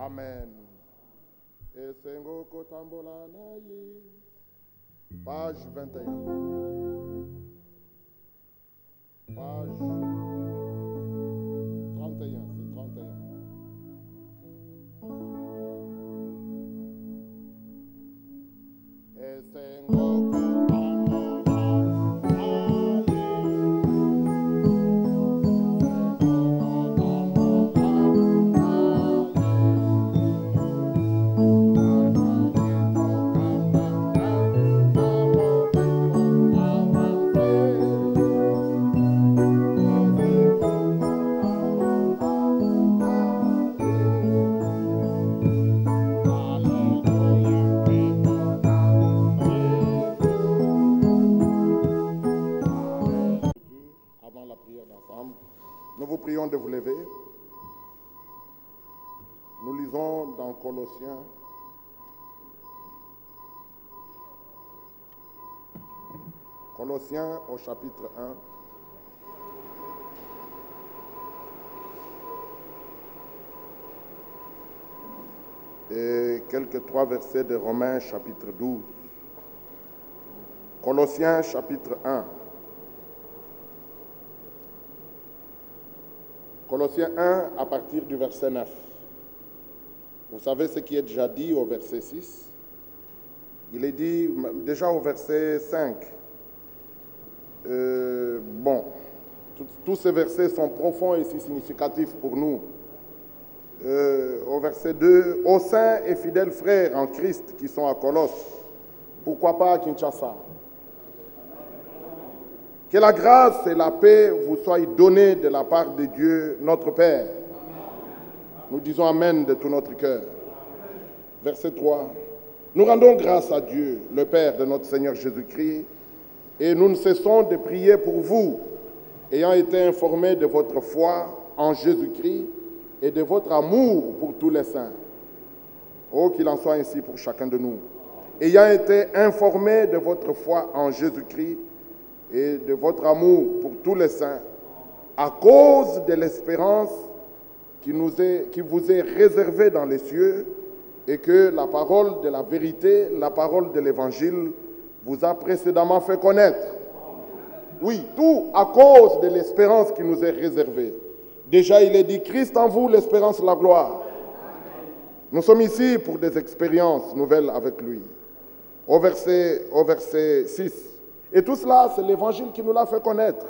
Amen. Esengo kotambola na ye. Page 21. Page 31, c'est 31. Esengo nous vous prions de vous lever. Nous lisons dans Colossiens. Colossiens au chapitre 1. Et quelques 3 versets de Romains chapitre 12. Colossiens chapitre 1. Colossiens 1 à partir du verset 9. Vous savez ce qui est déjà dit au verset 6. Il est dit déjà au verset 5. Tous ces versets sont profonds et si significatifs pour nous. Au verset 2, aux saints et fidèles frères en Christ qui sont à Colosse, pourquoi pas à Kinshasa. Que la grâce et la paix vous soient données de la part de Dieu, notre Père. Nous disons Amen de tout notre cœur. Verset 3. Nous rendons grâce à Dieu, le Père de notre Seigneur Jésus-Christ, et nous ne cessons de prier pour vous, ayant été informés de votre foi en Jésus-Christ et de votre amour pour tous les saints. Oh, qu'il en soit ainsi pour chacun de nous. Ayant été informés de votre foi en Jésus-Christ et de votre amour pour tous les saints, à cause de l'espérance qui vous est réservée dans les cieux, et que la parole de la vérité, la parole de l'évangile, vous a précédemment fait connaître. Oui, tout à cause de l'espérance qui nous est réservée. Déjà, il est dit, Christ en vous, l'espérance, la gloire. Nous sommes ici pour des expériences nouvelles avec lui. Au verset 6. Et tout cela, c'est l'évangile qui nous l'a fait connaître.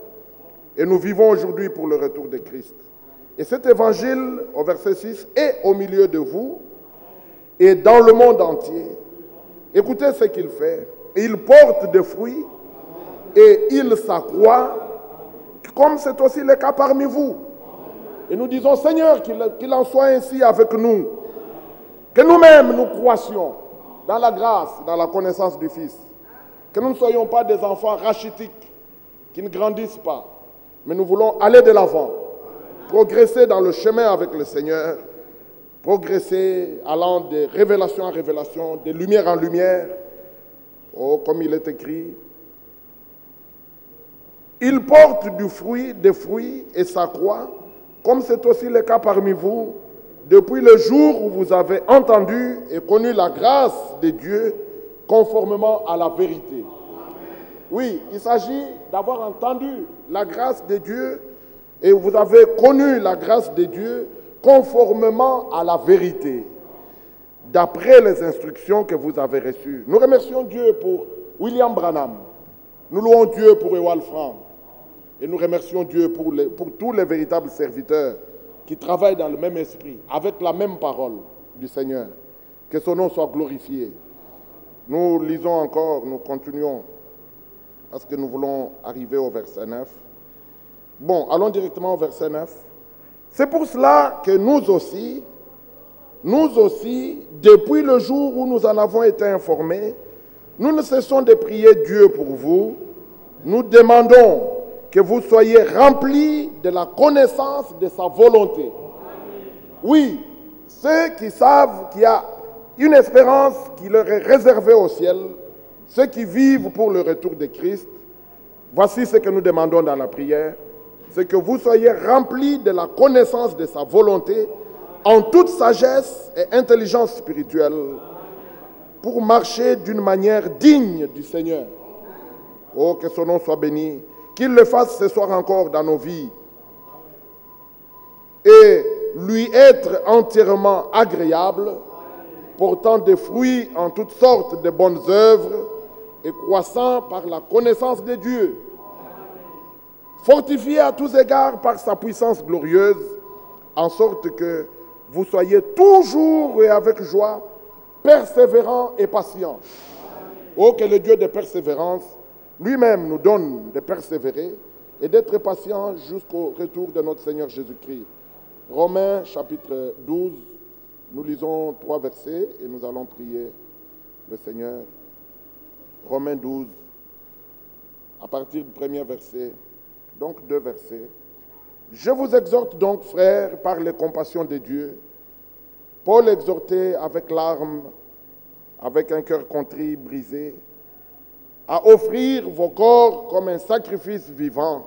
Et nous vivons aujourd'hui pour le retour de Christ. Et cet évangile, au verset 6, est au milieu de vous et dans le monde entier. Écoutez ce qu'il fait. Il porte des fruits et il s'accroît, comme c'est aussi le cas parmi vous. Et nous disons, Seigneur, qu'il en soit ainsi avec nous. Que nous-mêmes nous croissions dans la grâce, dans la connaissance du Fils. Que nous ne soyons pas des enfants rachitiques qui ne grandissent pas. Mais nous voulons aller de l'avant, progresser dans le chemin avec le Seigneur, progresser allant de révélation en révélation, de lumière en lumière. Oh, comme il est écrit, il porte des fruits et s'accroît, comme c'est aussi le cas parmi vous, depuis le jour où vous avez entendu et connu la grâce de Dieu conformément à la vérité. Oui, il s'agit d'avoir entendu la grâce de Dieu et vous avez connu la grâce de Dieu conformément à la vérité, d'après les instructions que vous avez reçues. Nous remercions Dieu pour William Branham. Nous louons Dieu pour Ewald Frank. Et nous remercions Dieu pour tous les véritables serviteurs qui travaillent dans le même esprit, avec la même parole du Seigneur. Que son nom soit glorifié. Nous lisons encore, nous continuons, parce que nous voulons arriver au verset 9. Bon, allons directement au verset 9. C'est pour cela que nous aussi, depuis le jour où nous en avons été informés, nous ne cessons de prier Dieu pour vous. Nous demandons que vous soyez remplis de la connaissance de sa volonté. Oui, ceux qui savent qu'il y a une espérance qui leur est réservée au ciel, ceux qui vivent pour le retour de Christ, voici ce que nous demandons dans la prière, c'est que vous soyez remplis de la connaissance de sa volonté, en toute sagesse et intelligence spirituelle, pour marcher d'une manière digne du Seigneur. Oh, que son nom soit béni, qu'il le fasse ce soir encore dans nos vies, et lui être entièrement agréable, portant des fruits en toutes sortes de bonnes œuvres et croissant par la connaissance de Dieu, fortifié à tous égards par sa puissance glorieuse, en sorte que vous soyez toujours et avec joie, persévérants et patients. Oh, que le Dieu de persévérance lui-même nous donne de persévérer et d'être patients jusqu'au retour de notre Seigneur Jésus-Christ. Romains chapitre 12, nous lisons 3 versets et nous allons prier le Seigneur. Romains 12, à partir du premier verset, donc 2 versets. Je vous exhorte donc, frères, par les compassions de Dieu, Paul exhortait avec larmes, avec un cœur contrit, brisé, à offrir vos corps comme un sacrifice vivant.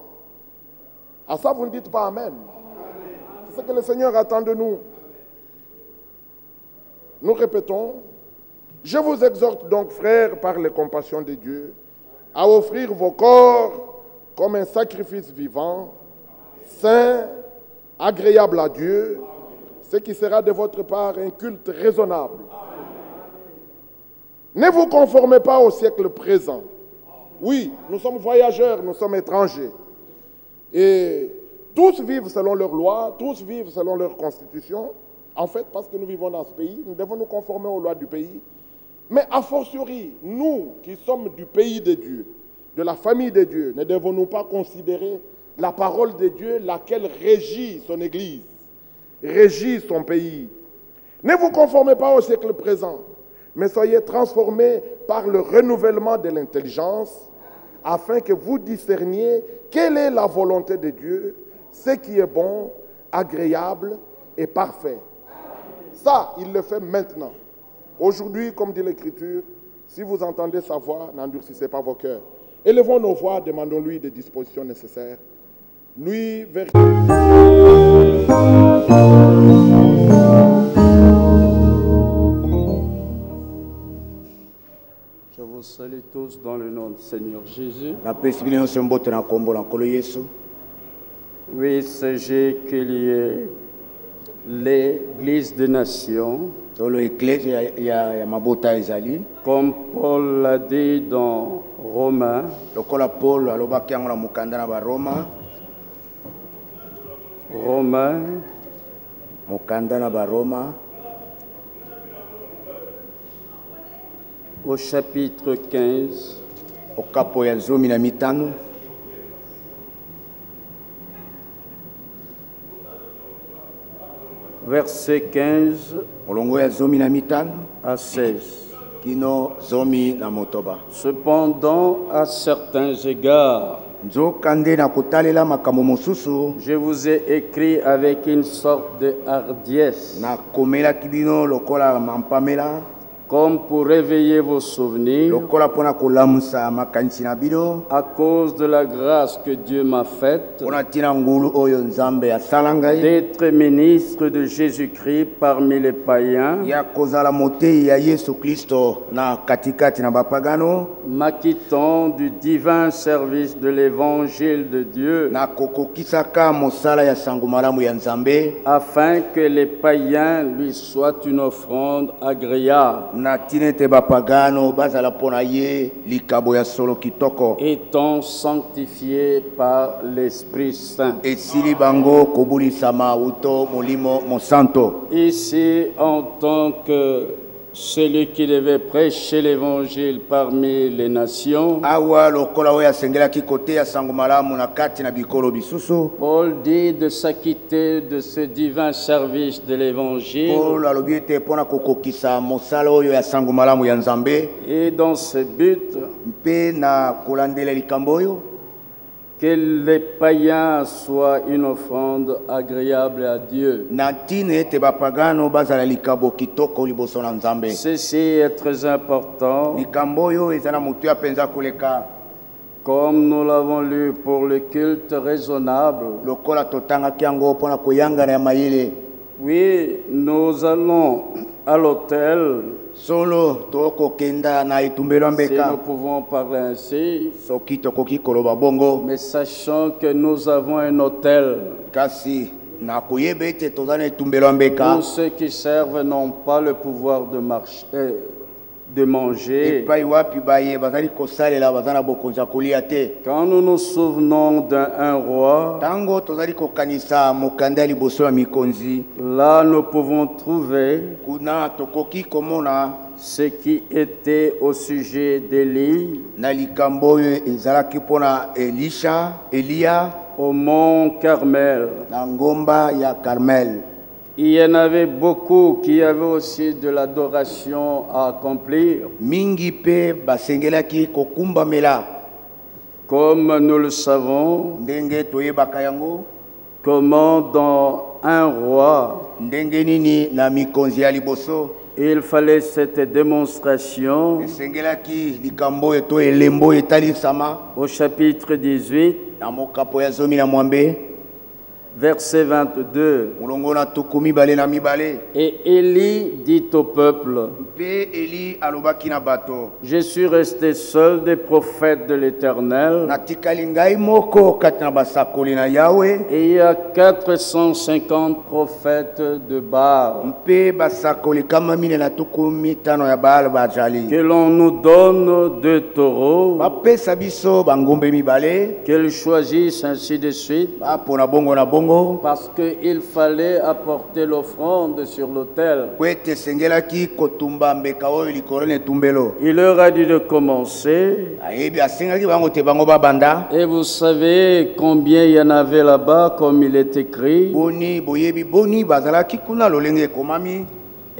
À ça, vous ne dites pas Amen. C'est ce que le Seigneur attend de nous. Nous répétons, je vous exhorte donc, frères, par les compassions de Dieu, à offrir vos corps comme un sacrifice vivant, saint, agréable à Dieu, ce qui sera de votre part un culte raisonnable. Ne vous conformez pas au siècle présent. Oui, nous sommes voyageurs, nous sommes étrangers. Et tous vivent selon leurs lois, tous vivent selon leur constitution. En fait, parce que nous vivons dans ce pays, nous devons nous conformer aux lois du pays. Mais a fortiori, nous qui sommes du pays de Dieu, de la famille de Dieu, ne devons-nous pas considérer la parole de Dieu, laquelle régit son Église, régit son pays. Ne vous conformez pas au siècle présent, mais soyez transformés par le renouvellement de l'intelligence, afin que vous discerniez quelle est la volonté de Dieu, ce qui est bon, agréable et parfait. Ça, il le fait maintenant. Aujourd'hui, comme dit l'Écriture, si vous entendez sa voix, n'endurcissez pas vos cœurs. Élevons nos voix, demandons-lui des dispositions nécessaires. Lui, vers... Je vous salue tous dans le nom du Seigneur Jésus. Oui, sachez qu'il y ait l'Église des nations, comme Paul l'a dit dans Romains, au chapitre 15, verset 15 à 16. Cependant, à certains égards, je vous ai écrit avec une sorte de hardiesse, comme pour réveiller vos souvenirs, à cause de la grâce que Dieu m'a faite, d'être ministre de Jésus-Christ parmi les païens, m'acquittant du divin service de l'évangile de Dieu, afin que les païens lui soient une offrande agréable, étant sanctifiés par l'Esprit Saint. Ici, en tant que celui qui devait prêcher l'évangile parmi les nations, Paul dit de s'acquitter de ce divin service de l'évangile, et dans ce but, que les païens soient une offrande agréable à Dieu. Ceci est très important, comme nous l'avons lu pour le culte raisonnable. Oui, nous allons à l'autel, solo tokokenda na etumbelo ya si mbeka nous pouvons parler ainsi, soki tokoki koloba bongo mais sachant que nous avons un autel. kasi na koyeba ete toza na etumbelo ya mbeka Tous ceux qui servent n'ont pas le pouvoir de manger. epai wapi baye bazali kosalela baza na bokonzi ya kolia te. Quand nous nous souvenons d'un roi, Tango tozali kokanisa mokanda ya liboso ya mikonzi là nous pouvons trouver kuna tokoki komona ce qui était au sujet d'Élie na likambo oyo ezalaki mpona Eliya au mont Carmel. na ngomba ya Carmel. Il y en avait beaucoup qui avaient aussi de l'adoration à accomplir, Mingi pe basengelaki kokumbamela comme nous le savons, ndenge toyebaka yango comment dans un roi, ndenge nini na mikonzi ya liboso il fallait cette démonstration. esengelaki likambo oyo to elembo oyo etalisama Au chapitre 18, na mokapo ya zomi na mwambe verset 22. molongo na tuku mibale na mibale. Et Élie dit au peuple, Mpe Eli alobaki na bato je suis resté seul des prophètes de l'Éternel, natikali ngai moko kati na basakoli na Yawe et il y a 450 prophètes de Baal. mpe basakoli kama mine na tuku mitano ya Baal bajali Que l'on nous donne 2 taureaux, bapesa biso bangombe mibale qu'ils choisissent ainsi de suite, bapona bongo na bongo parce qu'il fallait apporter l'offrande sur l'autel. po ete esengelaki kotumba mbeka oyo likolo na etumbelo. Il leur a dit de commencer, Ayebi asengaki bango te bango babanda et vous savez combien il y en avait là-bas, comme il est écrit. boni boyebi boni bazalaki kuna lolenge ekomami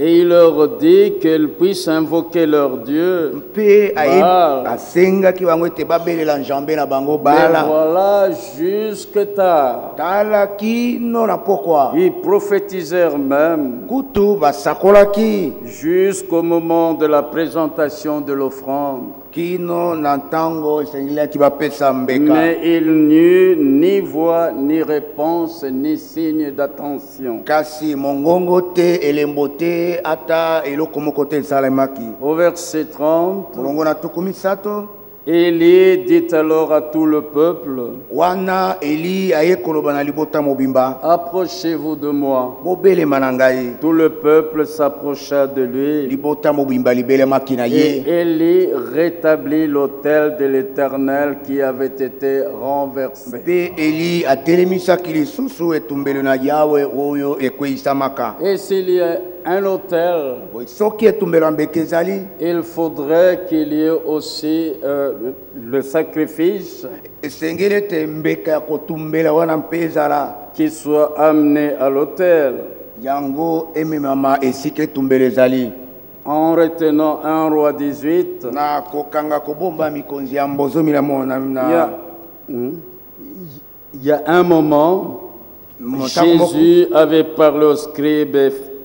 Et il leur dit qu'ils puissent invoquer leur Dieu. mpe ayebi Baal. asengaki bango ete babelela nzambe na bango Mais Bala. voilà, jusque tard, Tala kino na pokwa ils prophétisèrent même kutu basakolaki jusqu'au moment de la présentation de l'offrande. kino na ntango esengelaki bapesa mbeka Mais il n'y eut ni voix, ni réponse, ni signe d'attention. kasi mongongo te elembo te ata eloko moko te esalemaki. Au verset 30, molongo na tuku misato Élie dit alors à tout le peuple, wana Eli aye koloba na libota mobimba approchez-vous de moi. bobelema na ngai. Tout le peuple s'approcha de lui. Libota mobimba libelemaki na Et ye Élie rétablit l'autel de l'Éternel qui avait été renversé. mpe Eli atelemisaki lisusu etumbelo na Yawe oyo ekweyisamaka. Et s'il y a un autel, Soki etumbelo ya mbeka ezali il faudrait qu'il y ait aussi le sacrifice esengeli ete mbeka ya kotumbela wana mpe ezala qui soit amené à l'autel. yango ememama esika etumbelo ezali. En retenant 1 Roi 18, na kokanga kobomba mikonzi ya mbozomi na il y a un moment, Jésus avait parlé aux scribes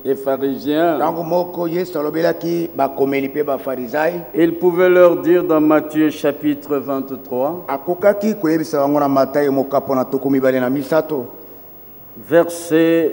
et pharisiens. ntango moko Yesu alobelaki bakomeli mpe bafarizai Il pouvait leur dire dans Matthieu chapitre 23, akokaki koyebisa bango na Matayo mokapo na tuku mibale na misato verset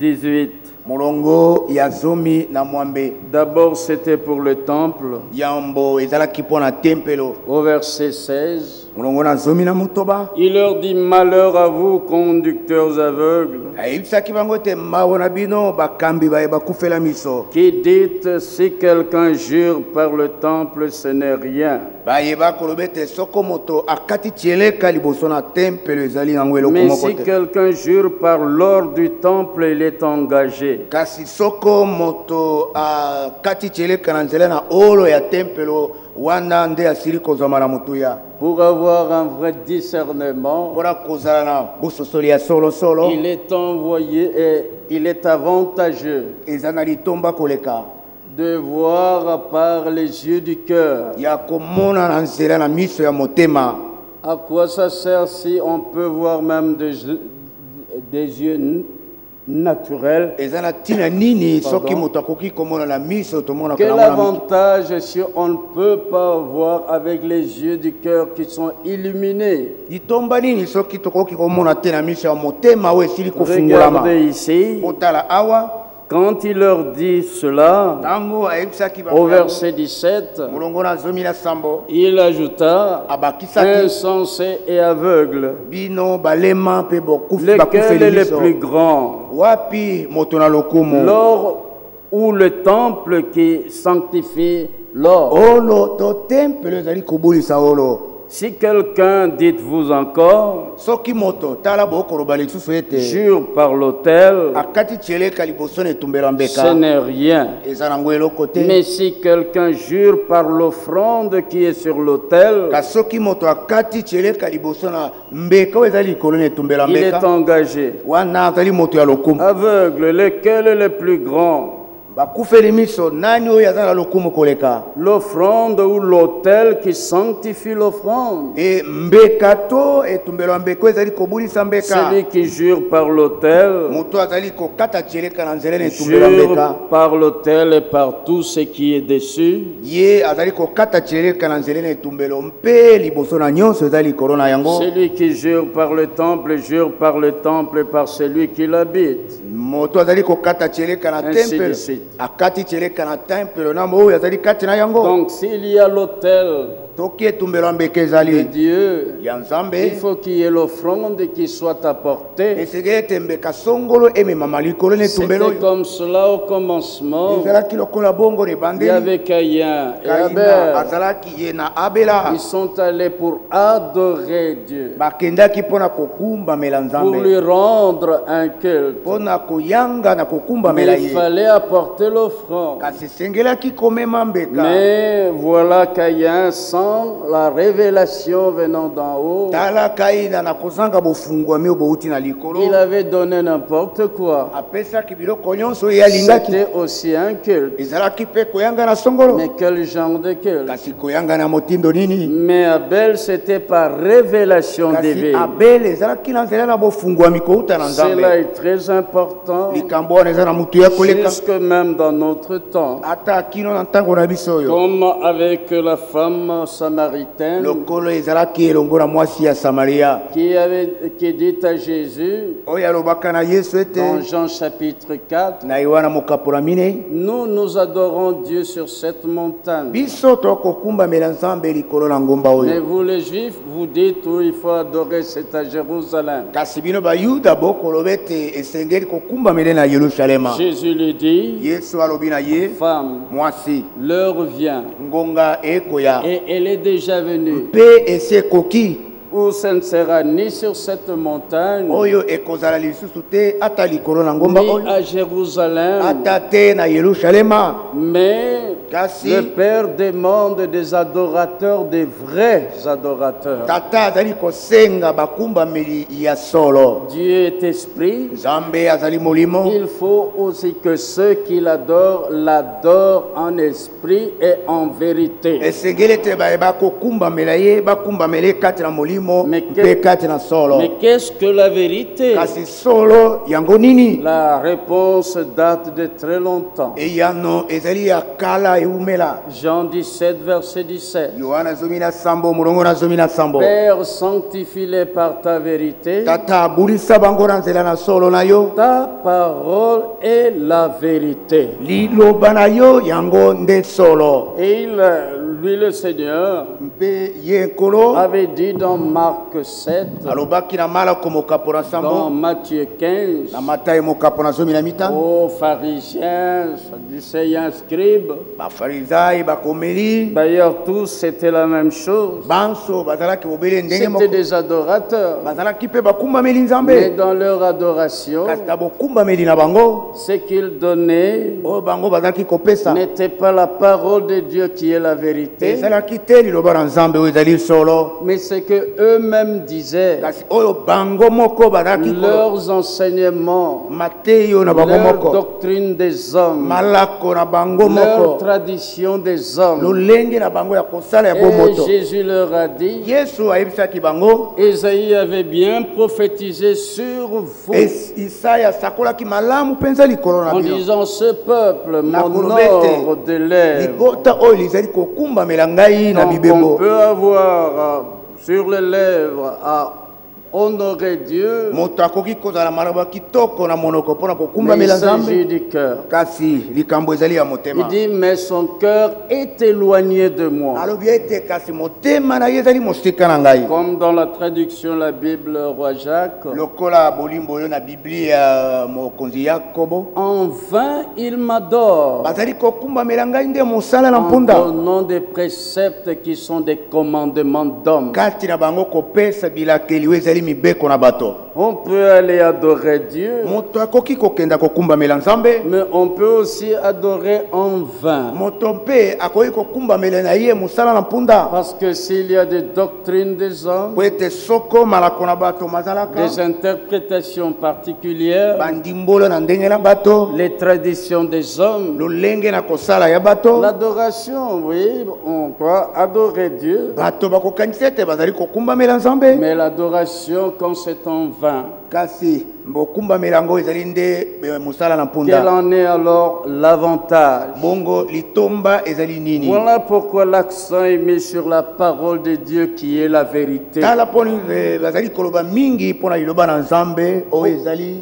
18. molongo ya zomi na mwambe. D'abord, c'était pour le temple. Yambo ezalaki mpo na tempelo. Au verset 16, molongo na zomi na motoba il leur dit, malheur à vous, conducteurs aveugles, ayebisaki bango ete mawa na bino bakambi baye bakufela miso qui dites, si quelqu'un jure par le temple, ce n'est rien. bayeba koloba ete soko moto akati tieleka liboso na tempelo ezali nango eloko Mais moko si te. quelqu'un jure par l'or du temple, il est engagé. Kasi soko moto akati tieleka na nzela na olo ya tempelo wana nde asili kozwama na motuya. Pour avoir un vrai discernement, Mpona kozala na bososoli ya solosolo il est envoyé et il est avantageux eza na litomba koleka de voir par les yeux du cœur. ya komona na nzela na miso ya motema. À quoi ça sert si on peut voir même des yeux naturel. eza na ntina nini Pardon. soki moto akoki komona na miso tomona Quel kana avantage si on ne peut pas voir avec les yeux du cœur qui sont illuminés. litomba nini soki tokoki komona te na miso ya motema oyo esili kofungolama. Regardez ici, Otala awa quand il leur dit cela, ntango ayebisaki au verset 17, molongo na zomi na sambo il ajouta abakisaki insensé et aveugle. bino balema mpe Lequel bakufeli est le miso plus grand? wapi moto na lokumu L'or ou le temple qui sanctifie l'or? olo to tempelo ezali kobulisa olo. Si quelqu'un, dites-vous encore, soki moto tala bokoloba lisusu ete jure par l'autel, akati tieleka liboso na etumbelo ya ce mbeka n'est rien. eza nango eloko te. Mais si quelqu'un jure par l'offrande qui est sur l'autel, kasi soki moto akati tieleka liboso na mbeka oyo ezali likolo na etumbelo ya il est mbeka engagé. wana azali moto ya lokumu. Aveugle, lequel est le plus grand? bakufeli miso nani oyo aza na lokumu koleka L'offrande ou l'autel qui sanctifie l'offrande? mbeka to etumbelo ya mbeka oyo ezali kobulisa mbeka. Celui qui jure par l'autel, moto azali kokata tieleka na nzela na etumbelo ya mbeka jure par l'autel et par tout ce qui est dessus. ye azali kokata tieleka na nzela na etumbelo mpe liboso na nyonso ezali likolo na yango. Celui qui jure par le temple, jure par le temple et par celui qui l'habite. moto azali kokata tieleka na Ainsi de tempelo suite. akati tieleka na tempelo na oyo azali kati na yango. Donc s'il y a l'autel toki etumbelo ya mbeka de ezali Dieu, ya il nzambe faut qu'il y ait l'offrande qui soit apportée. esengeli ete mbeka songolo ememama likolo na etumbelo C'était oyo. comme cela au commencement. ezalaki lokola bongo na Il y ebandeli. avait Caïn et Kaina Abel. azalaki ye na abela Ils sont allés pour adorer Dieu, bakendaki mpona kokumbamela pour nzambe lui rendre un culte. mpona koyanga na Mais kokumbamela il ye fallait apporter l'offrande. kasi esengelaki komema mbeka. Mais voilà Caïn sans la révélation venant d'en haut. tala kaina na kozanga bofungwami oyo bouti na likolo Il avait donné n'importe quoi. apesaki biloko nyonso oyo alingaki. C'était aussi un culte. ezalaki mpe koyanga na songolo Mais quel genre de culte? kasi koyanga na motindo nini. Mais Abel, c'était par révélation kasi divine. abele ezalaki na nzela na bofungwami kouta na Cela nzambe. est très important, likambo wana eza na mutu ya koleka jusque même dans notre temps. ata kino na ntango na biso oyo. Comme avec la femme samaritaine lokolo ezalaki elongo na mwasi ya samaria qui dit à Jésus oyo alobaka na yesu ete dans Jean chapitre 4, na yohana mokapola mine nous adorons Dieu sur cette montagne. biso tokokumbamela nzambe likolo na ngomba Mais oyo. vous les Juifs, vous dites où il faut adorer, c'est à Jérusalem. kasi bino bayuda bokoloba ete esengeli kokumbamela na yerusalema. Jésus lui dit, yesu alobi na ye femme, mwasi l'heure vient ngonga ekoya et elle est déjà venue mpe esi ekoki où ce ne sera ni sur cette montagne oyo ekozala lisusu te ata likolo na ngomba ni oyo à Jérusalem, ata te na yerusalema. mais kasi le Père demande des adorateurs, des vrais adorateurs. tata azali kosenga bakumbameli ya solo. Dieu est esprit. nzambe azali molimo. Il faut aussi que ceux qui l'adorent l'adorent en esprit et en vérité. esengeli ete bayeba kokumbamela ye bakumbamela ye kati na molimo Mais mpe kati na solo. Mais qu'est-ce que la vérité? kasi solo yango nini. La réponse date de très longtemps. eyano ezali ya kala eumela. Jean 17, verset 17. yohana zomi na sambo molongo na zomi na sambo. Père, sanctifie-les par ta vérité. tata abulisa bango na nzela na solo na yo. Ta parole est la vérité. liloba na yo yango nde solo. Et lui, le Seigneur, mpe ye nkolo avait dit dans Marc 7, alobaki na malako mokapo na dans sambo Matthieu 15, na matayi mokapo na zomi na mitano. aux pharisiens, sadducéens, scribes, bafarizai bakomeli d'ailleurs tous c'était la même chose. banso bazalaki bobele ndenge C'était moko. des adorateurs. bazalaki mpe bakumbameli Mais nzambe. dans leur adoration, kasi na bokumbameli na bango ce qu'ils donnaient oyo bango bazalaki kopesa n'était pas la parole de Dieu qui est la vérité. vérité, ezalaki te liloba na nzambe oyo ezali solo, mais c'est que eux-mêmes disaient kasi oyo bango moko bazalaki leurs enseignements, mateyo na bango leur moko, doctrine des hommes, malako na bango leur moko, tradition des hommes. lolenge na bango ya kosala ya Et bomoto. Jésus leur a dit, Yesu ayebisaki bango, Ésaïe avait bien prophétisé sur vous Isaya sakolaki malamu mpenza likolo na en bino, disant, ce peuple na m'honore de lèvres. libota oyo lizali kokumbamela ngai na Donc on bibembo. peut avoir sur les lèvres à honorer Dieu, Moto akoki kozala maloba kitoko na monoko mpona mais il kokumbamela nzambe, s'agit du cœur. kasi likambo ezali ya Il motema. dit, mais son cœur est éloigné de moi. Alobi ete kasi motema na ye ezali mosika na ngai. Comme dans la traduction la Bible Roi Jacques, Lokola bolimbo oyo na biblia ya mokonzi Yakobo, en vain il m'adore bazali kokumbamela ngai nde mosala na en mpunda, donnant des préceptes qui sont des commandements d'hommes. kati na bango kopesa bilakeli oyo ezali mibeko na bato. On peut aller adorer Dieu, Moto akoki kokenda kokumbamela nzambe, mais on peut aussi adorer en vain. moto mpe akoki kokumbamela na ye mosala na mpunda, Parce que s'il y a des doctrines des hommes, po ete soko malako na bato mazalaka, des interprétations particulières, bandimbolo na ndenge na bato, les traditions des hommes, lolenge na kosala ya bato, l'adoration, oui, on doit adorer Dieu, bato bakokanisa ete bazali kokumbamela nzambe, mais l'adoration quand c'est en vain, kasi bokumbamela yango ezali nde mosala na quel mpunda. en est alors l'avantage? Bongo litomba ezali nini? Voilà pourquoi l'accent est mis sur la parole de Dieu qui est la vérité. Tala poni bazali koloba mingi pona liloba na nzambe oyo ezali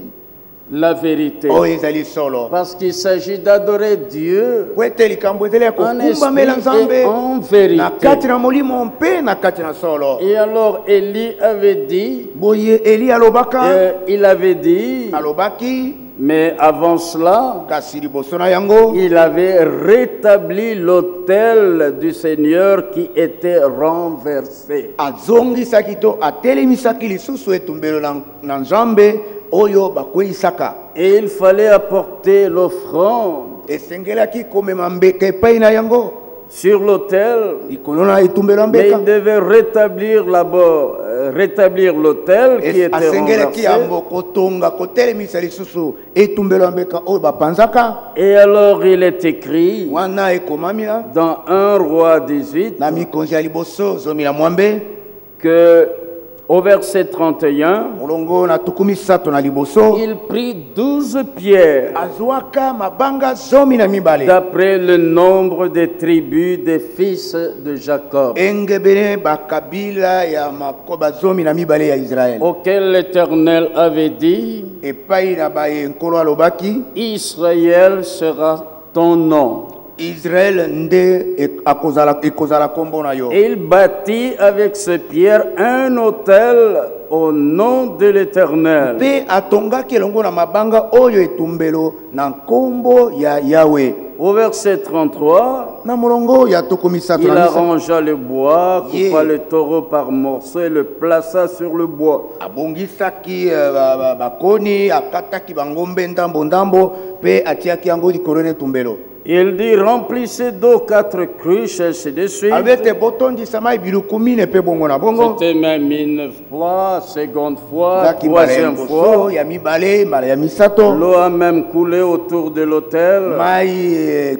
La vérité. oyo ezali solo. Parce qu'il s'agit d'adorer Dieu Po ete likambo ezali ya en esprit kokumbamela et nzambe en na vérité. kati na molimo mpe na kati na solo. Et alors Élie avait dit, Boye Eli alobaka, il avait dit, alobaki, mais avant cela, kasi liboso na yango il avait rétabli l'autel du Seigneur qui était renversé. azongisaki to atelemisaki lisusu etumbelo na nzambe oyo bakweyisaka. Et il fallait apporter l'offrande Esengelaki komema mbeka epai na yango sur l'autel, likolo na etumbelo ya mais mbeka. il devait rétablir l'autel qui était Asengelaki renversé. yango kotonga kotelemisa lisusu etumbelo ya mbeka oyo bapanzaka. Et alors il est écrit Wana ekomami dans 1 Roi 18 na mikonzi ya liboso zomi na mwambe que au verset 31, molongo na tukumi sato na liboso, il prit 12 pierres azwaka mabanga zomi na mibale d'après le nombre des tribus des fils de Jacob, engebene bakabila ya makoba zomi na mibale ya Israel, auquel l'Éternel avait dit, epai na bayenkolo alobaki, Israël sera ton nom. Israel nde ekozala kombo na yo. Et il bâtit avec ces pierres un autel au nom de l'Éternel. Pe atongaki elongo na mabanga oyo etumbelo na nkombo ya Yawe. Au verset 33, Na molongo ya tukumi sato il na misato, arrangea le bois, coupa Yeah. le taureau par morceaux et le plaça sur le bois. abongisaki bakoni, akataki bangombe ndambo pe atiaki yango likolo na etumbelo. Il dit, remplissez d'eau 4 cruches, ainsi de suite. Abete botondisa mai biluku mine pe bongo na bongo. C'était même une fois, seconde fois, Zaki mbala ya troisième liboso, fois. ya mibale, mbala ya misato. L'eau a même coulé autour de l'autel. Mai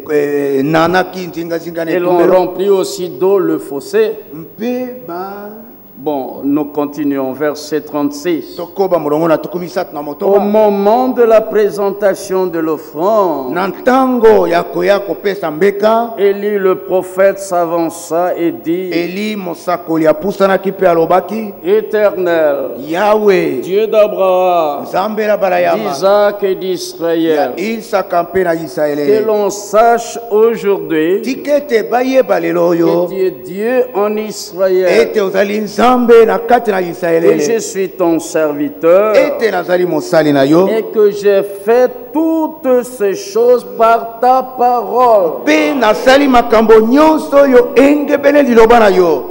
nanaki nzinga na Et l'on etumbelo. remplit aussi d'eau le fossé. Mpe ba Bon, nous continuons, verset 36. tokoba molongo na tukumi sato na Au motoba. moment de la présentation de l'offrande, Na ntango ya koya kopesa mbeka, Élie le prophète s'avança et dit, Eli mosakoli apusanaki pe alobaki, Éternel, Yawe, Dieu d'Abraham, Nzambe na bala yama, d'Isaac et ya d'Israël, Isaka mpe na que Israele. l'on sache aujourd'hui Tikete bayeba lelo oyo, que tu es Dieu en Israël ete ozali Nzambe na kati na et je Israele, suis ton serviteur ete nazali mosali na yo, et que j'ai fait toutes ces choses par ta parole. mpe nasali makambo nyonso oyo engebele liloba na yo.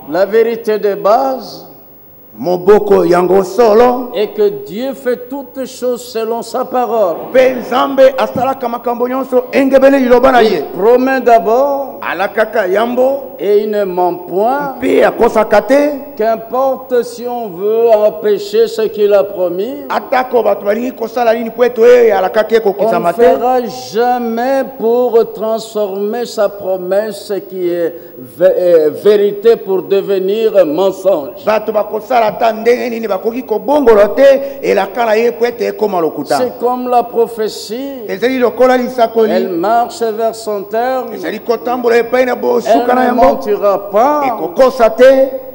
La vérité de base, moboko yango solo et que Dieu fait toutes choses selon sa parole. pe nzambe asalaka makambo nyonso engebene liloba na ye. Il promet d'abord Alakaka yambo et il ne ment point. pe akosaka te. Qu'importe si on veut empêcher ce qu'il a promis, Atako bato balingi kosala nini po ete oyo alakaki on ekokisama ne te. fera jamais pour transformer sa promesse qui est vérité pour devenir mensonge. Bato bakosala ata ndenge nini bakoki kobongola te elaka na ye po ete ekoma lokuta. C'est comme la prophétie. Ezali lokola Elle lisakoli. marche vers son terme. Ezali kotambola epai na Elle bosuka na ne yango. mentira pas. Ekokosa te.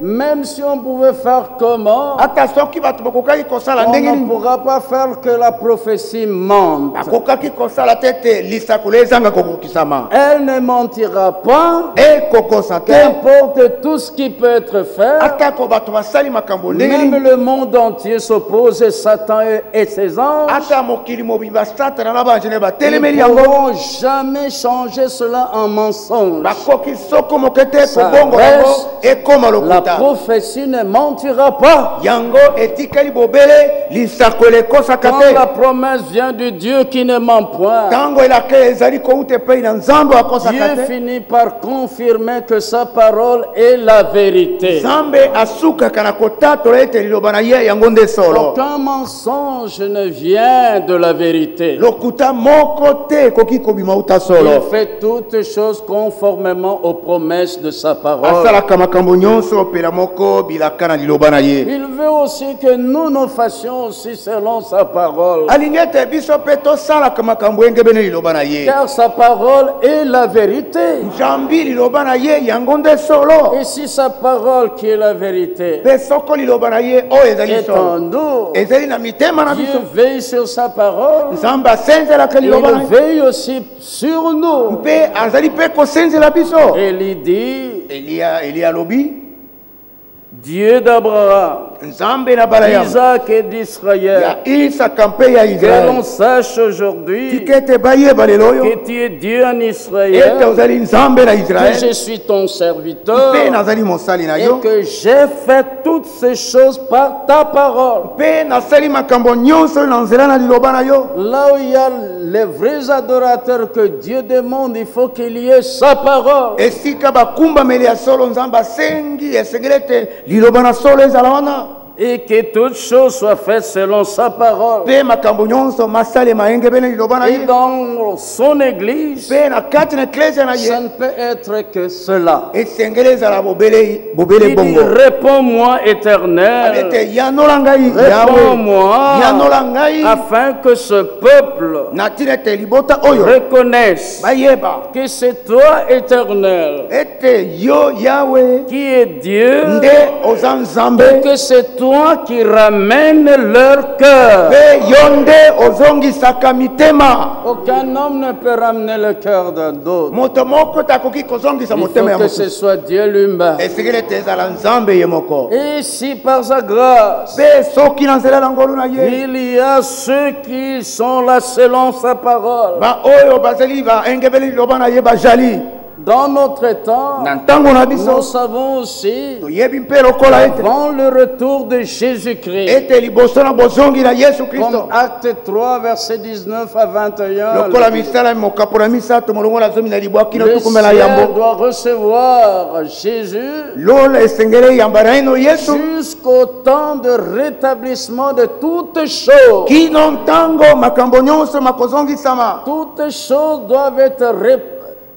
Même si on pouvait faire comment, Ata soki bato bakokaki kosala on ndenge ne nini. pourra pas faire que la prophétie mente. Bakokaki kosala te ete lisakoli ezanga kokokisama. Elle ne mentira pas. Ekokosa te. Qu'importe tout ce qui peut être fait, Atako bato basali makambo ndenge même nini. le monde entier s'oppose à Satan et ses anges. Ata mokili mobimba satana na banjene Ils batelemeli ne yango. pourront jamais changer cela en mensonge. Bakoki soko mokete Ça kobongo yango reste ekoma La lokuta. prophétie ne mentira pas. Yango etikali bobele lisakoli ekosaka Quand te. la promesse vient de Dieu qui ne ment point, Tango elaka ezali kouta epai na nzambe akosaka Dieu te. finit par confirmer que sa parole est la vérité. Nzambe asukaka na kotatola ete liloba na ye yango nde solo. Aucun mensonge ne vient de la vérité. Lokuta moko te ekoki kobima uta Il solo. fait toutes choses conformément aux promesses de sa parole. Asalaka makambo nyonso pela moko bilaka na liloba na ye. Il veut aussi que nous fassions aussi selon sa parole. Alingi ete biso mpe tosalaka makambo engebene liloba na ye. Car sa parole est la vérité. Nzambi liloba na ye yango nde solo. Et si sa parole qui est la vérité Mpe soko liloba na ye oyo ezali est en solo. nous, Ezali na mitema na Dieu biso. veille sur sa parole. Nzambe asenzelaka liloba na Il ye. veille aussi sur nous. Mpe azali mpe kosenzela biso. Et il dit, Eli alobi Dieu d'Abraham, Nzambe na bala ya d'Isaac et d'Israël, Isaka mpe ya que Israel. l'on sache aujourd'hui Tika ete bayeba lelo oyo que tu es Dieu en ete Israël, ozali Nzambe na que Israel. je suis ton serviteur Mpe nazali mosali na et yo. que j'ai fait toutes ces choses par ta parole. Mpe nasali makambo nyonso na nzela na liloba na yo. Là où il y a les vrais adorateurs que Dieu demande, il faut qu'il y ait sa parole. Esika bakumbameli ya solo Nzambe asengi esengeli ete liloba na solo ezala wana. Et que toutes choses soient faites selon sa parole. Mpe makambo nyonso masalema engebene liloba na Et ye. dans son église, Mpe na kati na eklesia na ça ye ne peut être que cela. esengeli ezala bobele Il dit, bongo. réponds-moi éternel, Ete yanola ngai Yawe. réponds-moi, Yanola ngai afin que ce peuple na tina ete libota oyo reconnaisse bayeba que c'est toi éternel ete yo Yawe qui est Dieu, nde oza Nzambe. que c'est toi qui ramène leur cœur. Mpe yo nde ozongisaka mitema. Aucun homme ne peut ramener le cœur d'un autre. Moto moko takoki kozongisa Il faut motema ya que ce mosusu. soit Dieu lui-même. Esengeli ete ezala Nzambe ye moko. Et si par sa grâce, Mpe soki na nzela na ngolu na ye il y a ceux qui sont là selon sa parole, baoyo bazali baengebeli liloba na ye bajali dans notre temps, na ntango na biso nous savons aussi, toyebi mpe lokola ete avant le retour de Jésus-Christ, ete liboso na bozongi na Yesu comme Kristo Acte 3, verset 19 à 21, lokola misala mokapo na misato molongo na zomi na libwa kino le tukumela ciel yambo doit recevoir Jésus lola esengeli yamba na ino Yesu jusqu'au temps de rétablissement de toutes choses. kino ntango makambo nyonso makozongisama. Toutes choses doivent être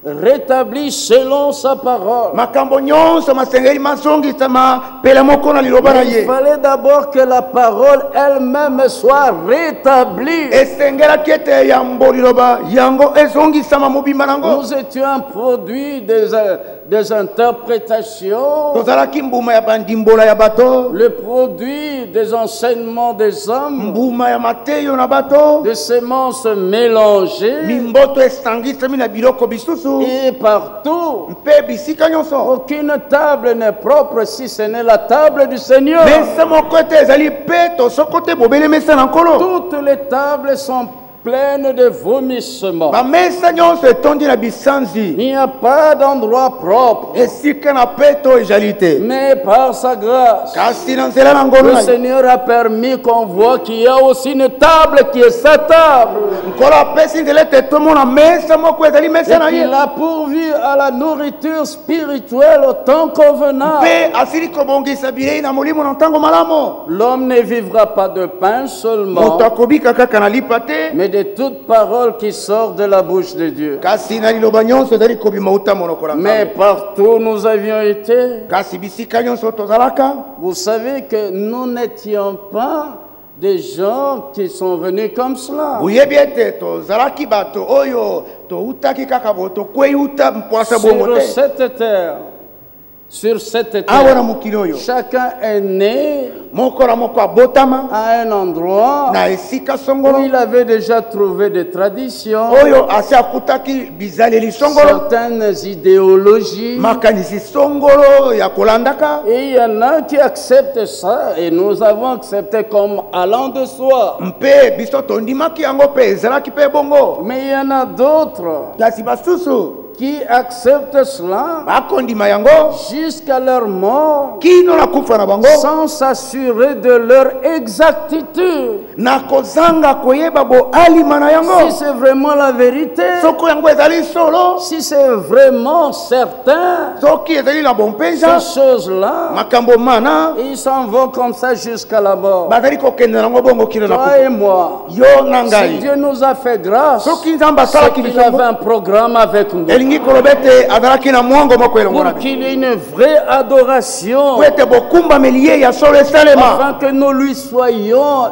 rétablies selon sa parole. Makambo nyonso masengeli mazongisama pela moko na liloba na Il ye. fallait d'abord que la parole elle-même soit rétablie. Esengelaki ete yambo liloba yango ezongisama mobimba nango. Nous étions un produit des interprétations, Tozalaki mbuma ya bandimbola ya bato, le produit des enseignements des hommes, mbuma ya mateyo na bato, de semences mélangées, mimboto esangisami na biloko bisusu et partout. mpe bisika nyonso. Aucune table n'est propre si ce n'est la table du Seigneur. Mesa moko ete ezali peto soko te bobele mesa na nkolo. Toutes les tables sont pleine de vomissements. bamesa nyonso etondi na bisanzi Il n'y a pas d'endroit propre. esika na peto ezali te Mais par sa grâce, kasi na nzela na ngolu le na ye Seigneur a permis qu'on voit qu'il y a aussi une table qui est sa table. nkolo apesi nzela ete tomona mesa moko ezali Et mesa na ye qu'il a pourvu à la nourriture spirituelle au temps convenable. mpe asili kobongisa bilei na molimo na ntango malamu L'homme ne vivra pas de pain seulement, moto akobika kaka na lipa te mais de toute parole qui sort de la bouche de Dieu. kasi na liloba nyonso ezali kobima uta monoko na Mais nzambe partout où nous avions été, kasi bisika nyonso tozalaka vous savez que nous n'étions pas des gens qui sont venus comme cela. boyebi ete tozalaki bato oyo toutaki kaka bo tokwei uta mpwasa bongo Sur te cette terre, sur cette awa na terre, mokili oyo chacun est né moko na moko abotama à un endroit na esika où songolo il avait déjà trouvé des traditions, oyo asi akutaki bizaleli songolo certaines idéologies. makanisi songolo ya kolandaka Et il y en a qui acceptent ça, et nous avons accepté comme allant de soi. mpe biso tondimaki yango mpe ezalaki mpe bongo Mais il y en a d'autres kasi basusu qui acceptent cela bakondima yango jusqu'à leur mort kino na kufa na bango sans s'assurer de leur exactitude. na kozanga koyeba boalima na Si yango c'est vraiment la vérité, soko yango ezali solo si c'est vraiment certain, soki ezali na bompenza ces choses-là, makambo mana ils s'en vont comme ça jusqu'à la mort. bazali kokende nango bongo kino na Toi kufa et moi, yo na si ngai Dieu nous a fait grâce, soki nzambe c'est asalaki qu'il biso avait un programme avec nous. elingi koloba ete azalaki na mwango moko elongo na Pour biso qu'il y ait une vraie adoration, po ete bokumbameli ye ya solo esalema afin que nous lui soyons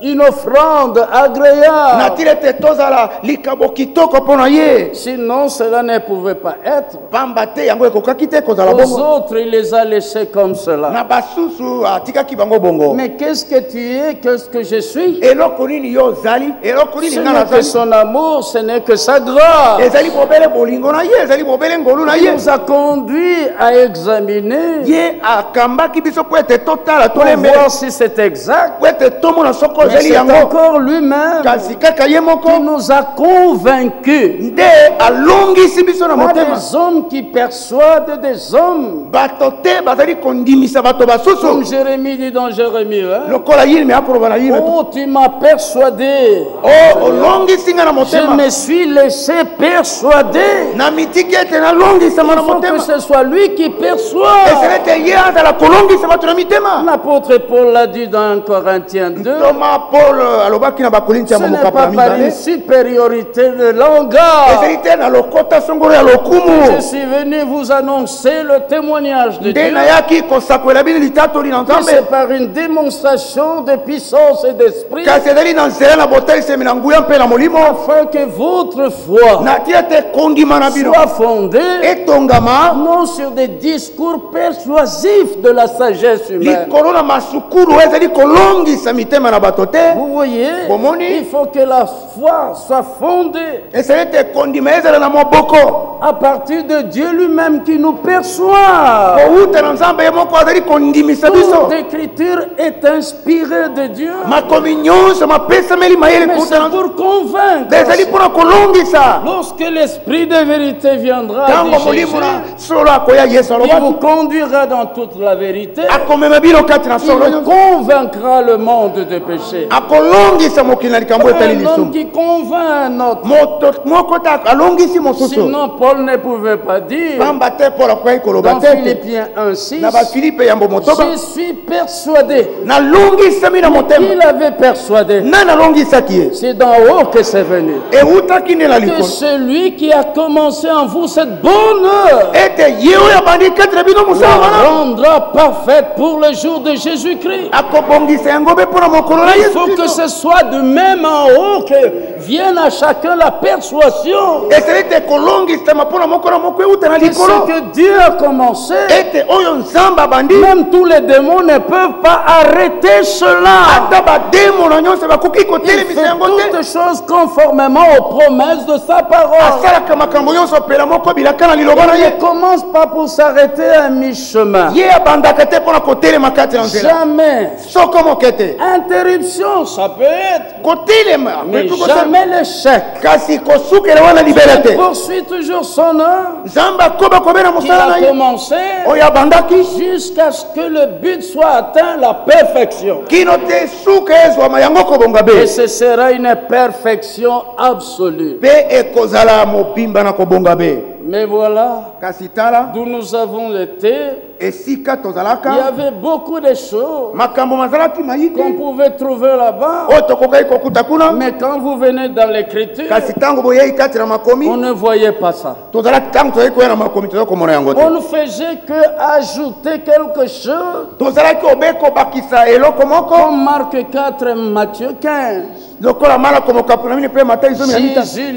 une offrande agréable. natili ete tozala likabo kitoko mpo na ye Sinon, cela ne pouvait pas être. pamba te yango ekokaki te kozala Aux bongo autres, il les a laissés comme cela. na basusu atikaki bango bongo Mais qu'est-ce que tu es? Qu'est-ce que je suis? eloko nini yo ozali eloko Ce nini nga n'est que nazali son amour, ce n'est que sa grâce. ezali bobele bolingo na ye ezali bobele ngolu na Il ye nous a conduits à examiner ye akambaki biso po ete totala pour tolembela voir si c'est exact. po ete tomona soko Mais ezali c'est yango encore lui-même kasi kaka ye moko qui nous a convaincus. nde alongisi biso na Pas motema des hommes qui persuadent des hommes. bato te bazali kondimisa bato Comme basusu Jérémie dit dans Jérémie 1. lokola yini akoloba na yini Oh, tu m'as persuadé. o olongisi nga na Je motema me suis laissé persuader. na mitiki ete nalongisama Il na faut que motema ce soit lui qui perçoit. ezali ete ye azala kolongisa bato na mitema L'apôtre Paul l'a dit dans 1 Corinthiens 2. toma paul alobaki na bakorinti ya Ce n'est momoka pas pa par une mibale supériorité de langage. ezali te na lokota songolo ya Je lokumu suis venu vous annoncer le témoignage de nde Dieu. nayaki kosakolela bino litatoli na Que c'est nzambe par une démonstration de puissance et d'esprit, kasi ezali na nzela na botalisemi na nguya mpe na molimo afin que votre foi natia ete kondima na bino soit fondée etongama non sur des discours persuasifs de la sagesse humaine. likolo na masukulu oyo ezali kolongisa mitema na bato te Vous voyez, Bomoni. il faut que la foi soit fondée ezali ete kondima ezala na moboko à partir de Dieu lui-même qui nous perçoit. kouta na nzambe ye moko azali kondimisa Toute biso écriture est inspirée de Dieu, makomi nyonso mapesameli mayele mais kouta c'est na pour convaincre. nde ezali mpona kolongisa Lorsque l'Esprit de vérité viendra, dit ntango molimo Jésus, na solo akoya yesu il vous alobaki conduira dans toute la vérité. akomema bino kati na Il solo vous nyonso convaincra le monde de péché. akolongisa mokili na likambo etali Un homme lisumu qui convainc un autre. moto moko te alongisi mosusu Sinon, Paul ne pouvait pas dire pamba te mpo akoki koloba dans te ete Philippiens 1:6, na bafilipe yambo motoba je suis persuadé nalongisami na motema qu'il avait persuadé. nani alongisaki ye C'est d'en haut que c'est venu. ewutaki nde na Que likolo celui qui a commencé en vous cette bonne œuvre ete ye oyo abandi katela bino mosala la wana rendra parfaite pour le jour de Jésus-Christ. akobongisa yango mpe mpo na mokolo na Il yesu faut que kristo ce soit de même en haut que vienne à chacun la persuasion. ezali ete kolongisama ce que Dieu a commencé, ete oyo nzamba bandi même tous les démons ne peuvent pas arrêter cela. ata bademo na nyonso bakoki Il kotelemisa fait yango te toutes choses conformément aux promesses de sa parole. asalaka makambo nyonso pela moko bilaka na liloba na Il ye ne commence pas pour s'arrêter à mi-chemin. ye abandaka te mpona kotelema kati na nzela Jamais. soko moke te Interruption, ça peut être, kotelema mais jamais l'échec. kasi kosukela wana libela Il te poursuit toujours son œuvre nzambe akoba kobela qu'il mosala na a ye commencé oyo abandaki jusqu'à ce que le but soit atteint, la perfection. kino te suka ezwama yango kobonga Et be ce sera une perfection absolue. mpe ekozala mobimba na kobonga be Mais voilà, kasi tala d'où nous avons été, esika il y tozalaka avait beaucoup de choses makambo mazalaki mayiki qu'on pouvait trouver là-bas. oyo tokokaki kokuta kuna Mais quand vous venez dans l'écriture, kasi ntango boyei kati na on makomi ne voyait pas ça. tozalaki ntango tozalaki koya na makomi tozalaki komona yango te On ne faisait que ajouter quelque chose, tozalaki obe kobakisa eloko moko comme Marc 4, Matthieu 15. lokola malako mokapuna mini mpe matayi zomi na mitano Jésus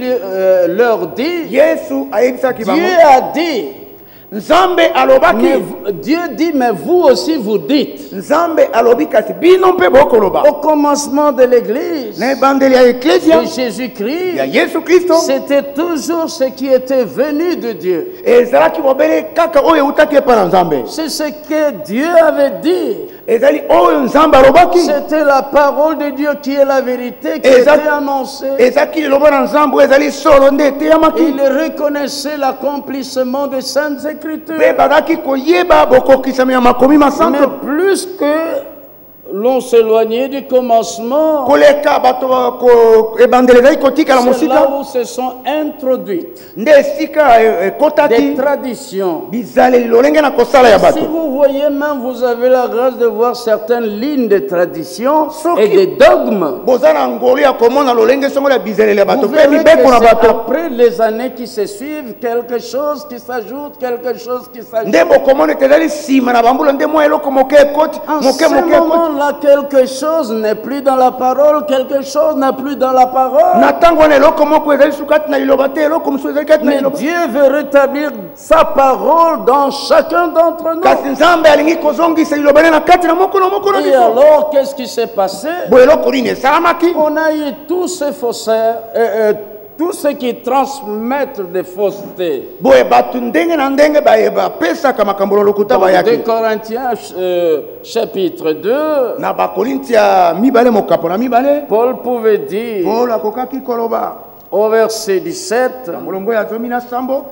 leur dit, yesu ayebisaki Dieu bango a dit, nzambe alobaki Dieu dit, mais vous aussi vous dites. nzambe alobi kasi bino mpe bokoloba Au commencement de l'Église na ebandeli ya eklesia de Jésus-Christ, ya yesu kristo c'était toujours ce qui était venu de Dieu. ezalaki bobele kaka oyo eutaki epa na nzambe C'est ce que Dieu avait dit. ezali oyo nzambe alobaki C'était la parole de Dieu qui est la vérité qui Exact. était annoncée. ezalaki liloba na nzambe oyo ezali solo nde eteyamaki Il reconnaissait l'accomplissement des Saintes mpe Écritures. bazalaki koyeba bokokisami ya makomi Mais masanto plus que l'on s'éloignait du commencement, koleka bato ebandeli ezali kotikala c'est là mosika où se sont introduites nde esika des ekotaki traditions. bizaleli lolenge na kosala ya Si bato vous voyez même, vous avez la grâce de voir certaines lignes de traditions Soki- et des dogmes. boza na ngolu ya komona lolenge songo ya bizaleli ya bato Vous mpe verrez que mibeko na c'est bato après les années qui se suivent, quelque chose qui s'ajoute, quelque chose qui s'ajoute. nde bokomona ete ezali nsima na bambula nde mwa eloko moke ekoti En moke ce moke ekoti moment-là, quelque chose n'est plus dans la parole, quelque chose n'est plus dans la parole. na ntango wana eloko moko ezali su kati na liloba te eloko mosusu ezali kati na Mais liloba Dieu veut rétablir sa parole dans chacun d'entre nous. kasi nzambe alingi kozongisa liloba ne na kati na moko na Et biso alors, qu'est-ce qui s'est passé? bo eloko nini esalamaki On a eu tous ces faussaires, tous ceux qui transmettent des faussetés. boye bato ndenge na ndenge bapesaka makambo lokuta Dans 2 bayaki Corinthiens chapitre 2, na bakorinti ya mibale mokapo na mibale Paul pouvait dire polo akokaki koloba au verset 17, na molongo ya zomi na sambo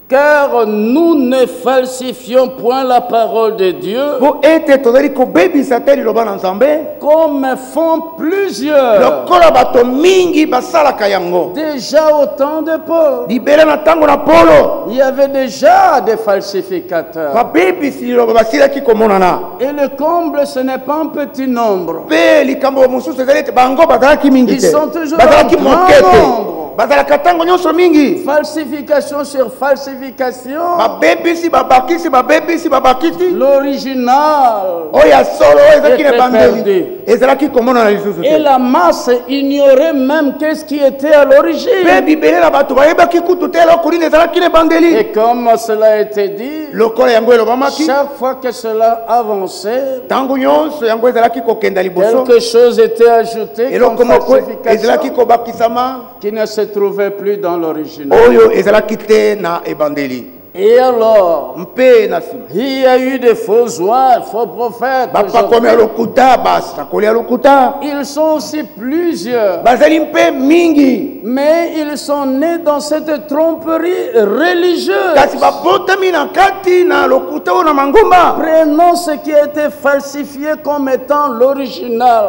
car nous ne falsifions point la parole de Dieu po ete tozali kobebisa te liloba na nzambe comme font plusieurs. lokola bato mingi basalaka yango Déjà au temps de Paul, libela na ntango na polo il y avait déjà des falsificateurs. babebisi liloba basilaki komonana Et le comble, ce n'est pas un petit nombre. mpe likambo mosusu ezali ete bango bazalaki mingi Ils te sont toujours bazalaki en moke grand te nombre. bazalaka ntango nyonso mingi Falsification sur falsification, babebisi babakisi l'original. oyo ya solo oyo ezalaki na Était bandeli perdu. ezalaki komona na lisusu Et te la masse ignorait même qu'est-ce qui était à mpe l'origine. bibele na bato bayebaki kutu te eloko nini ezalaki na ebandeli Et comme cela a été dit, lokola yango elobamaki chaque fois que cela avançait, ntango nyonso yango ezalaki kokenda liboso quelque chose était ajouté eloko comme moko falsification ezalaki kobakisama qui ne se trouvait plus dans l'original. oyo ezalaki te na ebandeli Et alors, mpe na nsima il y a eu des faux oies, faux prophètes. bapakomi ya aujourd'hui. lokuta basakoli ya lokuta Ils sont aussi plusieurs, bazali mpe mingi mais ils sont nés dans cette tromperie religieuse. kasi babotami na kati na lokuta oyo na mangomba Prenons ce qui a été falsifié comme étant l'original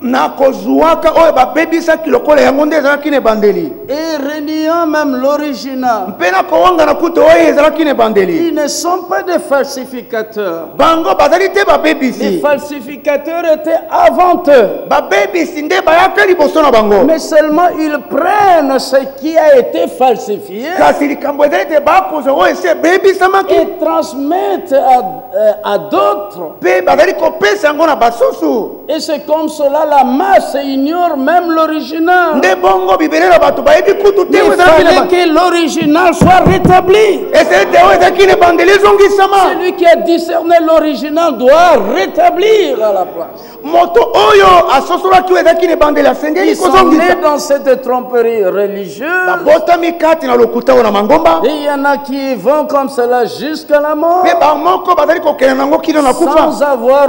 na kozwaka oyo babebisaki lokola yango nde ezalaki na ebandeli et reniant même l'original. mpe na kowanga na kutu oyo ezalaki na ebandeli Ils ne sont pas des falsificateurs. bango bazali te Les babebisi falsificateurs étaient avant eux. babebisi nde bayaka liboso na bango Mais seulement ils prennent ce qui a été falsifié kasi likambo ezali te bakozwa oyo esi ebebisamaki et transmettent à d'autres. mpe bazali kopesa yango na basusu Et c'est comme cela la masse ignore même l'original. nde bongo bibele na bato bayebi kutu te Il fallait que l'original soit rétabli. ese te oyo ezalaki na ebandeli ezongisama Celui qui a discerné l'original doit rétablir à la place. moto oyo asosolaki oyo ezalaki na ebandeli asengeli Ils sont kozongisa nés dans cette tromperie religieuse. babotami kati na lokuta oyo na mangomba Et il y en a qui vont comme cela jusqu'à la mort, mpe bamoko bazali kokende nango kino na kufa sans avoir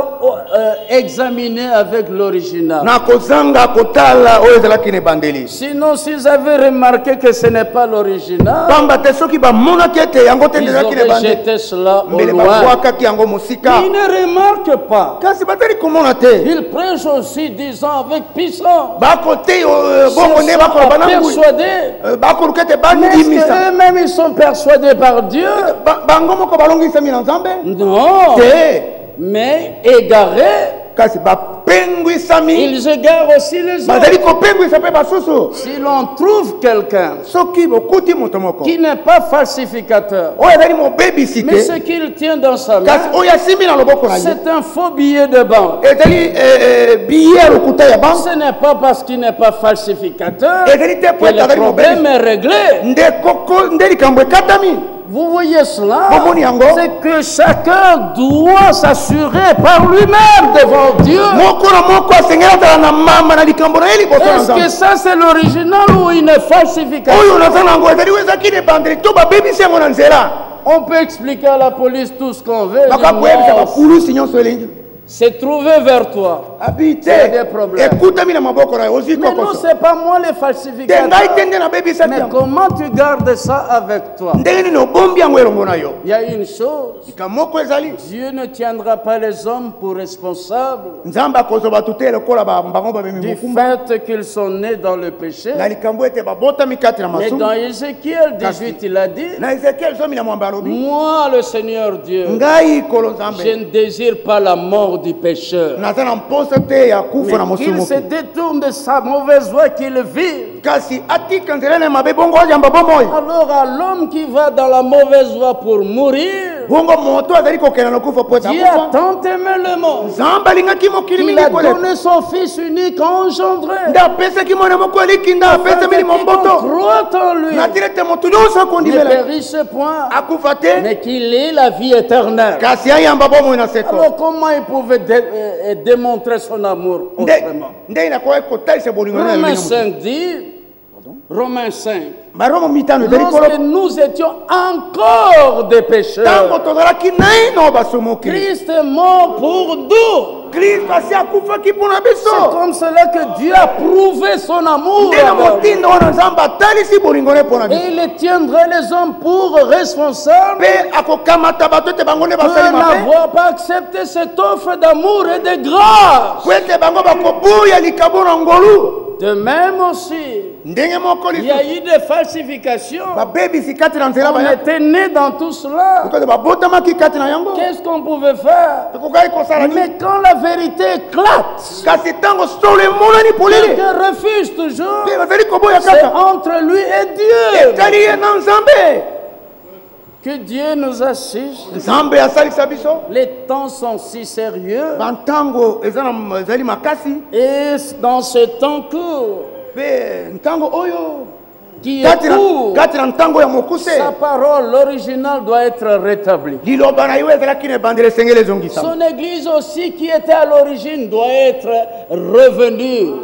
examiné avec l'original. na kozanga kotala oyo ezalaki na ebandeli Sinon, s'ils avaient remarqué que ce n'est pas l'original, pamba te soki bamonaki ete yango te nde ils ezalaki na auraient ebandeli jeté cela au mbele loin. babwakaki yango mosika Ils ne remarquent pas. kasi bazali komona te Ils prêchent aussi, disons, avec puissance. bakote Ils bongo nde sont bakoloba na ngui persuadés. bakoluka ete Mais est-ce bandimisa qu'eux-mêmes, ils sont persuadés par Dieu? bango moko balongisami na nzambe Non. te Mais égarés, kasi bapengwisami ils égarent aussi les autres. bazali kopengwisa mpe basusu Si l'on trouve quelqu'un soki bokuti moto moko qui n'est pas falsificateur, oyo ezali mobebisi mais te ce qu'il tient dans sa main, kasi oyo asimbi na loboko na ye c'est un faux billet de banque. ezali biye ya lokuta ya banke Ce n'est pas parce qu'il n'est pas falsificateur ezali te po que ete le azali problème mobebisi est réglé. nde likambo ekatami Vous voyez cela? Bomoni yango. C'est que chacun doit s'assurer par lui-même devant Dieu. moko na moko asengeli azala na mama na likambo na ye liboso na Est-ce que nzambe ça c'est l'original ou une falsification? oyo naza na yango ezali oyo ezalaki na ebandeli to babebisi yango na nzela On peut expliquer à la police tout ce qu'on veut. bakakoyebisa Non, bakulusi nyonso elengi c'est trouvé vers toi. abi Il y a te des problèmes. ekutami na maboko na ye ozwi Mais non, kokoso c'est pas moi les te ngai falsificateurs. te nde nabebisaki Mais yango comment tu gardes ça avec toi? ndenge nini obombi yango elongo na yo Il y a une chose. likambo moko ezali Dieu ne tiendra pas les hommes pour responsables nzambe akozwa bato te lokola bango babemi du mokumba fait qu'ils sont nés dans le péché. na likambo ete babotami kati na Mais masumu dans Ézéchiel 18, il a dit, na ezekiel zomi na mwambe alobi moi le Seigneur Dieu, ngai kolo je nzambe ne désire pas la mort du pécheur. naza na mposa te ya kufa na Mais qu'il mosumu se détourne de sa mauvaise voie, qu'il vive. kasi atika nzela na mabe bongo ayamba bomoi Alors à l'homme qui va dans la mauvaise voie pour mourir, bongo moto azali kokenda na kufa po ete Dieu a akufa tant aimé le monde nzambe alingaki mokili qu'il mingi a koleka donné son Fils unique engendré. nde apesaki mwana moko aliki nde Afin que apesami quiconque momboto croit en lui na tila ete moto nyonso ne akondimela périsse point, akufa te mais qu'il ait la vie éternelle. kasi ayamba bomoi na seko Alors comment il pouvait démontrer son amour autrement? nde nakoki kotalisa bolingo na Romains ndenge 5 dit, Romains 5, maromo mitano ezali lorsque kolo nous étions encore des pécheurs, ntango tozalaki naino basomoki Christ est mort pour nous. kristo asi akufaki mpo na C'est biso comme cela que Dieu a prouvé son amour nde na envers nous. motindo wana nzambe atalisi bolingo ne mpo na biso Et il tiendrait les hommes pour responsables mpe akokamata bato ete bango nde de basali mabe n'avoir pas accepté cette offre d'amour et de grâce. po ete bango bakobuya likabo na ngolu De même aussi, ndenge moko il y a lisusu eu des falsifications. babebisi kati na nzela On baya était nés dans tout cela. kote babotamaki kati na yango Qu'est-ce qu'on pouvait faire? ekokaki kosala nini Mais quand la vérité éclate, kasi ntango solo emonani polele quelqu'un refuse toujours. mpe bazali koboya C'est kaka entre lui et Dieu etali ye na nzambe que Dieu nous assiste. nzambe asalisa biso Les temps sont si sérieux bantango ezali makasi et dans ce temps court mpe ntango oyo qui est court, kati na ntango ya mokuse sa parole, l'original, doit être rétablie. liloba na yo ezalaki na ebandeli esengeli ezongisama Son église aussi, qui était à l'origine, doit être revenue.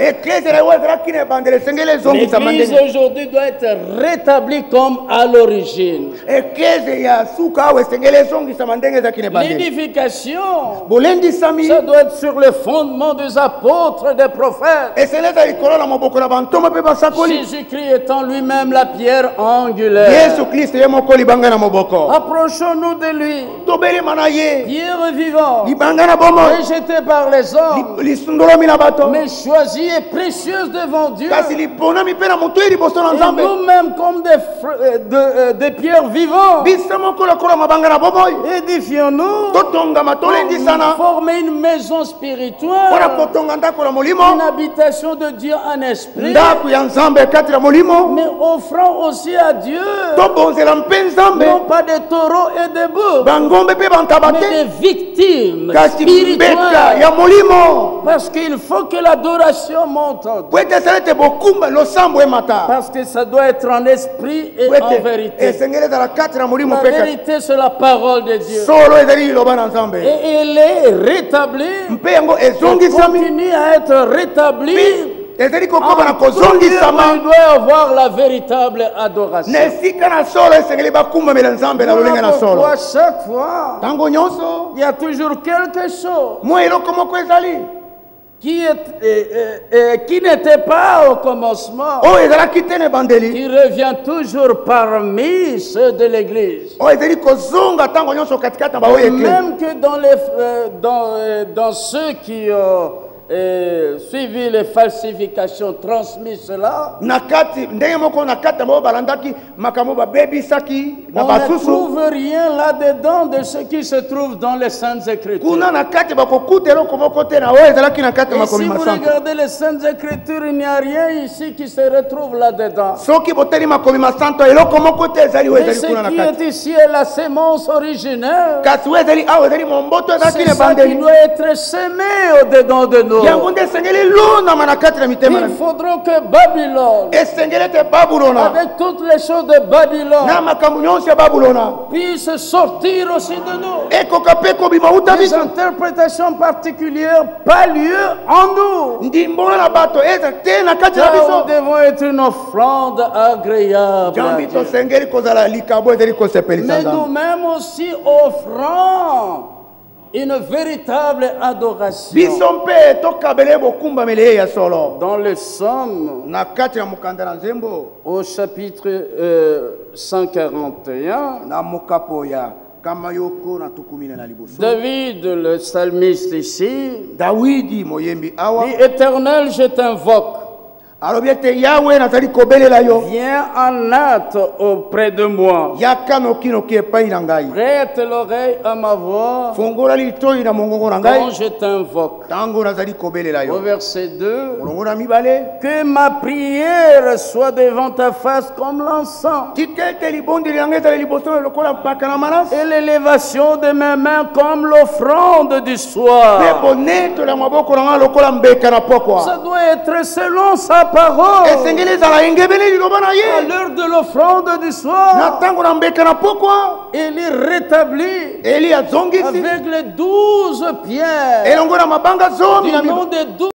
eklese na yo ezalaki na ebandeli esengeli ezongisama L'église ndenge aujourd'hui doit être rétablie comme à l'origine. eklese ya suka awa esengeli ezongisama ndenge ezalaki na ebandeli L'édification, bolendisami ça doit être sur le fondement des apôtres, des prophètes. esengeli eza likolo na maboko na bantoma mpe basakoli Jésus-Christ étant lui-même la pierre angulaire. yesu kristo ye moko libanga na moboko Approchons-nous de lui, tobelema na ye pierre vivant, libanga na bomoi rejeté par les hommes, lisundolomi na bato mais choisi vie est précieuse devant Dieu. kasi liponami mpe na moto liboso na Et nzambe nous-mêmes, comme des pierres vivantes, biso moko lokola mabanga na bomoi édifions-nous totongama pour tolendisana former une maison mpona spirituelle, kotonga ndako na une molimo habitation de Dieu en esprit, ndako ya nzambe kati na molimo mais offrant aussi à Dieu, tobonzela mpe nzambe non pas des taureaux et des bœufs, bangombe mpe bantaba mais te des victimes kasi mbeka spirituelles. ya molimo Parce qu'il faut que l'adoration monte en Dieu. po ete esala ete bokumba losambo emata Parce que ça doit être en esprit et po en ete vérité. esengeli ezala kati na molimo La mpe kati vérité, c'est la parole de Dieu. solo ezali liloba na nzambe Et elle est rétablie, mpe yango elle ezongisami continue à être rétablie. ezali kokoma na En tout lieu où kozongisama il doit avoir la véritable adoration. na esika na solo esengeli bakumbamela nzambe na lolenge na Voilà solo pourquoi chaque fois, ntango nyonso il y a toujours quelque chose mwa eloko moko ezali qui n'était pas au commencement, oyo ezalaki te na ebandeli qui revient toujours parmi ceux de l'Église. oyo ezali kozonga ntango nyonso katikati na baoyo ekle Même que dans ceux qui ont suivi les falsifications, transmis cela, na kati ndenge moko na kati na bao balandaki makambo babebisaki na on ne basusu trouve rien là-dedans de ce qui se trouve dans les Saintes Écritures. kuna na kati bakokuta eloko moko te na oyo ezalaki na kati ya Et si makomi vous masantu regardez les Saintes Écritures, il n'y a rien ici qui se retrouve là-dedans. soki boteli makomi masantu eloko moko te ezali oyo Mais ezali kuna na ce qui kati est ici est la sémence originelle. kasi oyo ezali awa ezali momboto ezalaki C'est na ça qui ebandeli doit être semé au-dedans de nous. yango nde esengeli lonama na kati na mitema na Il faudra que Babylone, esengeli ete babulona avec toutes les choses de Babylone, na makambo nyonso ya babulona puisse sortir aussi de nous. ekoka mpe kobima uta Des biso interprétations particulières, pas lieu en nous. ndimbola na bato eza te na kati na Car nous biso devons être une offrande agréable. à jambi Dieu. tosengeli kozala likabo ezali kosepelisa Mais nzambe nous-mêmes aussi offrons une véritable adoration. biso mpe tokabele bokumbameli ye ya solo Dans le psaume, na kati ya mokanda na nzembo au chapitre 141, na mokapo ya kama yoko na tukumine na liboso David, le psalmiste ici, dawidi moyembi awa dit: Éternel, je t'invoque. alobi ete yawe nazali kobelela yo Viens en hâte auprès de moi. yaka nokinoki epai na ngai Prête l'oreille à ma voix fongola litoi na mongongo na quand ngai je t'invoque. ntango nazali kobelela Au yo verset 2, molongo na mibale que ma prière soit devant ta face comme l'encens, tika ete libondeli na ngai ezala liboso na lokola mpaka na malasi et l'élévation de mes mains comme l'offrande du mpe soir. bonetola maboko na ngai lokola mbeka na pokwa Ça doit être selon sa parole. esengeli ezala engebeli liloba na À ye l'heure de l'offrande du na soir, ntango na mbeka na pokwa il est rétabli eli azongisi avec les 12 pierres elongo na mabanga zomi du na nom des 12